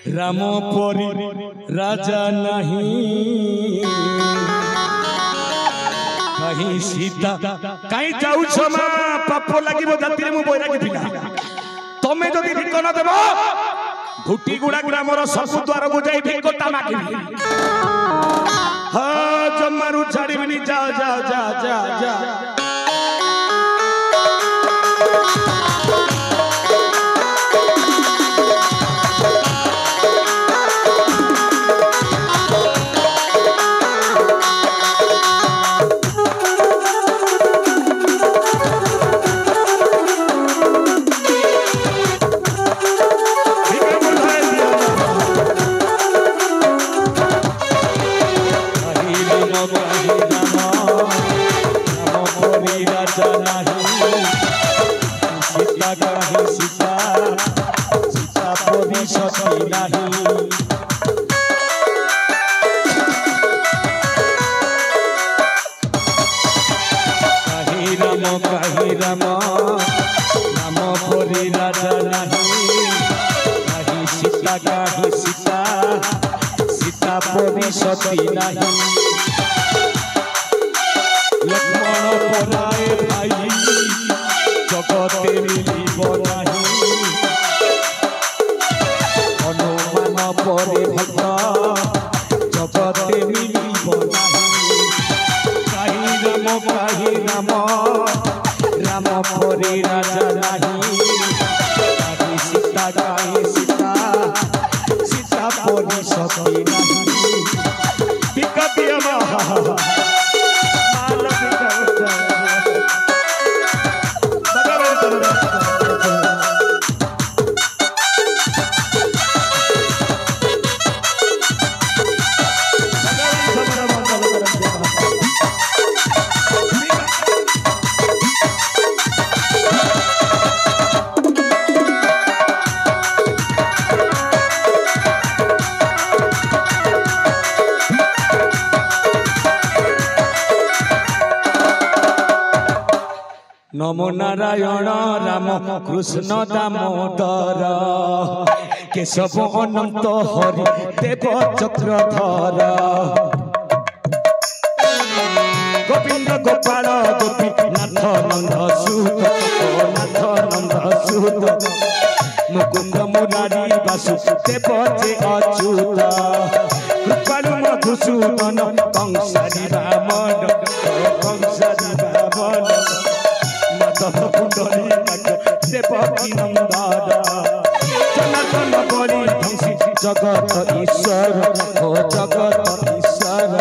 राम परी राजा नहीं कहीं सीता कहीं जाऊ क्षमा पाप लगे जाति मु बैरागी पिला तमें जदि भिक न देव घुटी गुड़ा गुड़ा मोर सब द्वार को जाई भिकटा मागिबी हाँ जमारू छाड़बी जा जा जा जा जा लक्ष्मण पराए भाई जगते मिलिब नहीं हनुमान परे भक्त जगते मिलिब नहीं कहीं राम राम परे राजा नहीं कहीं सीता सीता परी सती नहीं नमो नारायण राम कृष्ण दामोदर केशव अनंत हरि देव चक्रधर गोविंद गोपाल गोपीनाथ नंद सूत मुकुंद मुरारी वासुदेव जे अच्युत कृपालु मधुसूदन कंसारी वामन देवकी नंदन जनार्दन बलि ध्वंसी जगत ईश्वर हो जगत ईश्वर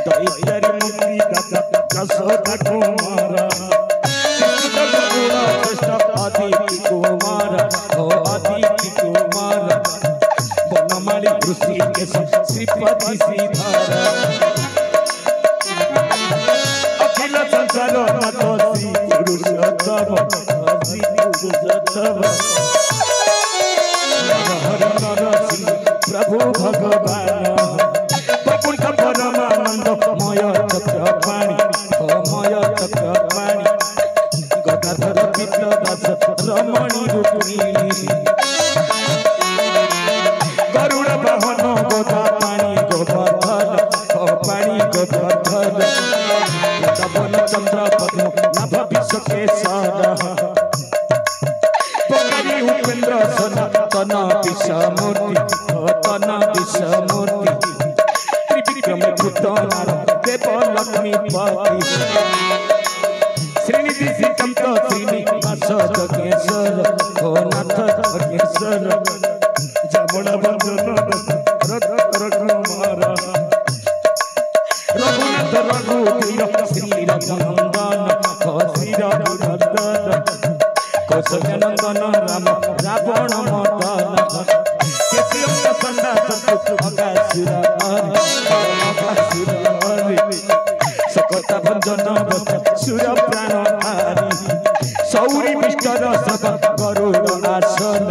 दैत्य मुक्ति दाता यशोदा कुमार अदिति कुमार हो अदिति कुमार बनमाली ऋषिकेश श्रीपति श्रीधर अखिल संसार नाथ प्रभु भगवान वैकुंठ परमानंद मय चक्रपाणी गदाधर विद्यादास रमणी रुक्मिणी गरुड़ वाहन गोदा पाणी गोवर्धन पवन चंद्र पद्म नाभ विश्वकेशर पकारी उपेन्द्र सनातन विषमूर्ति त्रिविक्रम भूतनाथ देव लक्ष्मी पति श्रीनिधि श्रीकांत श्रीनिवास जगेश्वर हो नाथ जगेश्वर जमुना बंधन कुमार रघुनाथ रघुवीर श्री रघुनंदन श्री रघुनंदन कौशल्यनंदन राम रावण मदन केशिव चंदा अगासुर सकता भंजन सुर प्राणहारी सौरी विष्टर सब गरुड़ आसन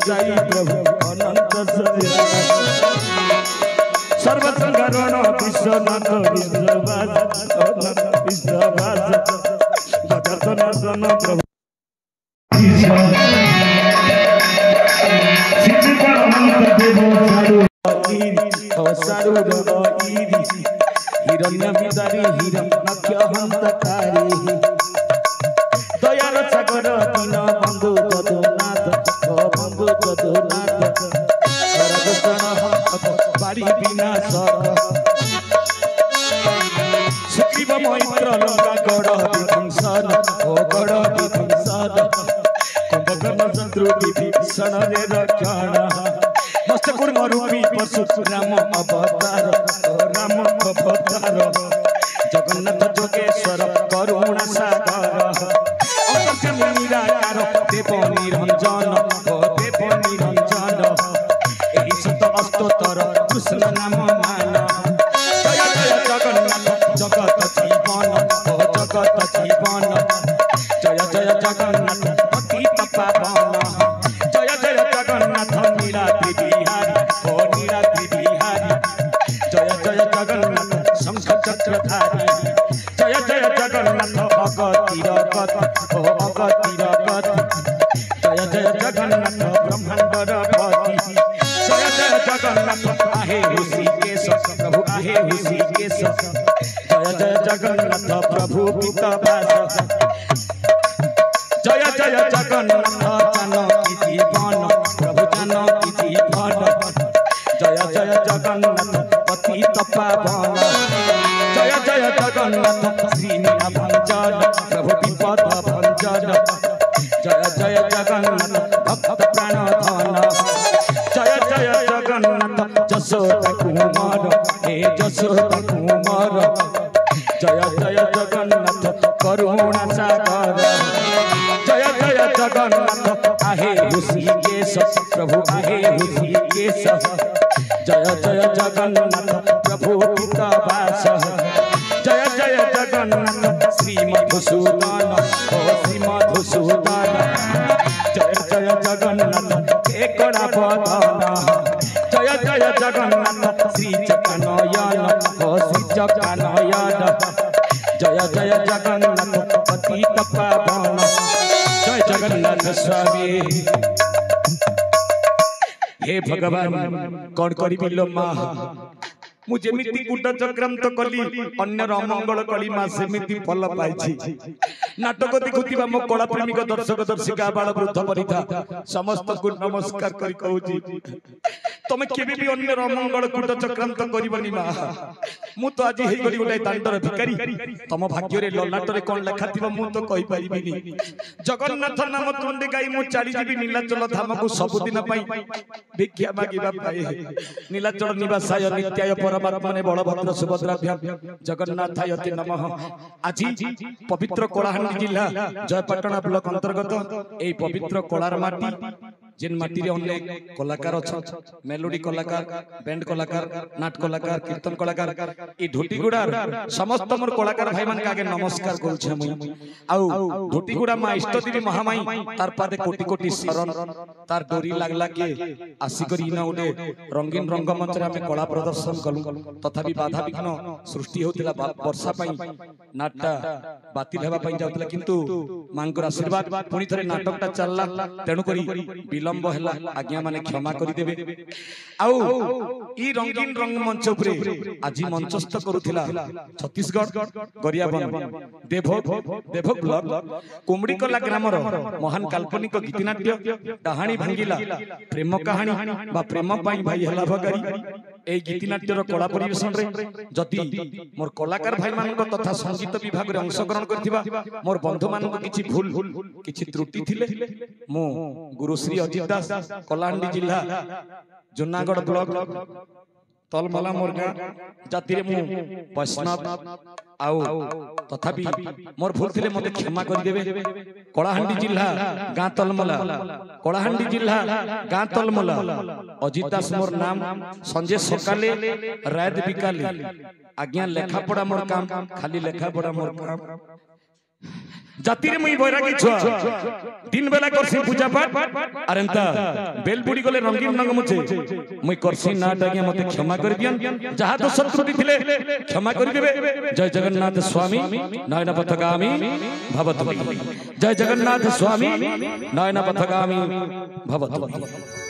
साई प्रभु अनंत सर्वसंगरण विश्वनाथ विश्ववास प्रभु सारूर इरी हिरण्य विदारी हिरण्यक्ष हंतकारी दयार सागर दीन बंधु जदुनाथ ओ बंधु जदुनाथ बाड़ी विनाश सुग्रीव मैत्र लंका गढ़ विध्वंसन ओ गढ़ विध्वंसन कुंभकर्ण शत्रु विभीषण रे रक्षण मस्त कुर्म रूपी परशुराम अवतार ओ राम अवतार जगन्नाथ जोगेश्वर करुणा सागर अंतर्यामी निराकार देव निरंजन ओ देव निरंजन एहि सत अष्टोत्तर कृष्ण नाम मान जय जय जगन्नाथ जगत जीवन ओ जगत जीवन जय जय जगन्नाथ पतित पावन जय जय जगन्नाथ नीलाद्रि बिहारी ओ नीलाद्रि बिहारी जय जय जगन्नाथ शंख चक्रधारी जय जय जगन्नाथ अगतिर गति ओ अगतिर गति जय जय जगन्नाथ ब्रह्मांडर पति जय जय जगन्नाथ आहे ऋषिकेश प्रभु आहे ऋषिकेश जय जय जगन्नाथ प्रभु पितवास जय जय जगन्नाथ जानकी जीवन प्रभु जानकी जीवन जय जय जगन्नाथ पतित पावन जय जय जगन्नाथ श्रीनाथ भंजन प्रभु विपद भंजन जय जय जगन्नाथ भक्त प्राणधन जय जय जगन्नाथ जशोदा कुमार हे जशोदा कुमार जय जय जगन्नाथ करुणा सागर जय जय जगन्नाथ आहे ऋषिकेश प्रभु आहे ऋषिकेश जय जय जगन्नाथ प्रभु पितवास जय जय जगन्नाथ श्री मधुसूदन ओ श्री मधुसूदन जय जय जगन्नाथ एकड़ा बदन जय जय जगन्नाथ श्री चक्रनयन ओ श्री चक्रनयन जय जय जगन्नाथ पतित पावन जय जगन्नाथ स्वामी हे भगवान कौन करी लो माँ मुझे मिट्टी कूट चक्रांत कली अन्य अमंगल कली माँ सेमिति फल पाई नाटक देखुवा मो कला प्रेमिक दर्शक दर्शिका बाल वृद्ध परिधा समस्त को नमस्कार करी कहूची तमे केबे भी अन्य अमंगल कूट चक्रांत करिवनी माँ मु तो आज हेई गली उठाई तांडर भिकारी तम भाग्य रे ललाट रे कोन लेखा थिबा मु तो कहि परिबिनी जगन्नाथ नाम तुंडे गाई मु चाली जीबी नीलाचल धाम को सब दिन पाई भिक्षा मागिबा पाए नीलाचल निवासाय नित्याय परमात्मा ने बलभद्र सुभद्राभ्याम जगन्नाथायते नमः आज पवित्र कलाहांडी जिला जयपटना ब्लॉक अंतर्गत ए पवित्र कलार माटी जिन माटी रे अनेक कलाकार अच्छा मेलोडी कलाकार बैंड कलाकार नाट कलाकार कीर्तन कलाकार ई ढोटीगुड़ा समस्त मोर कलाकार भाई मान के आगे नमस्कार करछे मुई आउ ढोटीगुड़ा मा इष्टदेवी महामाई तार पादे कोटि कोटि शरण तार डोरी लागला के आसी करी ना ओडे रंगीन रंगमंच रे हमें कला प्रदर्शन कलु तथापि बाधा विघ्न सृष्टि होतिला वर्षा पई नाटटा बातिल हेबा पई जाउतला किंतु मांकर आशीर्वाद पुनी थरे नाटकटा चलला तेनु करी विलंब हैला आज्ञा माने क्षमा करि देबे आउ ई रंगीन रंगमंच उपरे आजि मंचस्थ करूथिला छत्तीसगढ़ गरियाबन देव ब्लॉक कुमड़ीकला ग्रामर महान काल्पनिक गीतनाट्य कहानी भांगिला प्रेम कहानी बा प्रेम पाई भाई हला भगारी ए गीतनाट्यर कला परिवेशन रे जति मोर कलाकार भाई मानक तथा संगीत विभाग रे अंशग्रहण करथिबा मोर बंधु मानक किछि भूल किछि त्रुटि थिले मो गुरुश्री अजित दास कलाहांडी जिला जुनागढ़ ब्लॉक तलमला मोरगा जाति रे मु वैष्णव आउ तथापि मोर भूल थिले मते क्षमा कर देबे कलाहांडी जिला गां तलमला कलाहांडी जिला गां तलमला अजित दास मोर नाम संजय सकाले रात बिकाले आज्ञा लेखा पढ़ा मोर काम खाली लेखा पढ़ा मोर काम जाति रे मुई बैरागी छुआ दिन बेला करसी पूजा पाठ अरेंता बेल बुडी गले रंगीन रंग मुझे मुई करसी ना आज्ञा मते क्षमा कर दियन जहा तो शत्रुति थिले क्षमा कर देबे जय जगन्नाथ स्वामी नयन पथगामी भवतु जय जगन्नाथ स्वामी नयन पथगामी भवतु।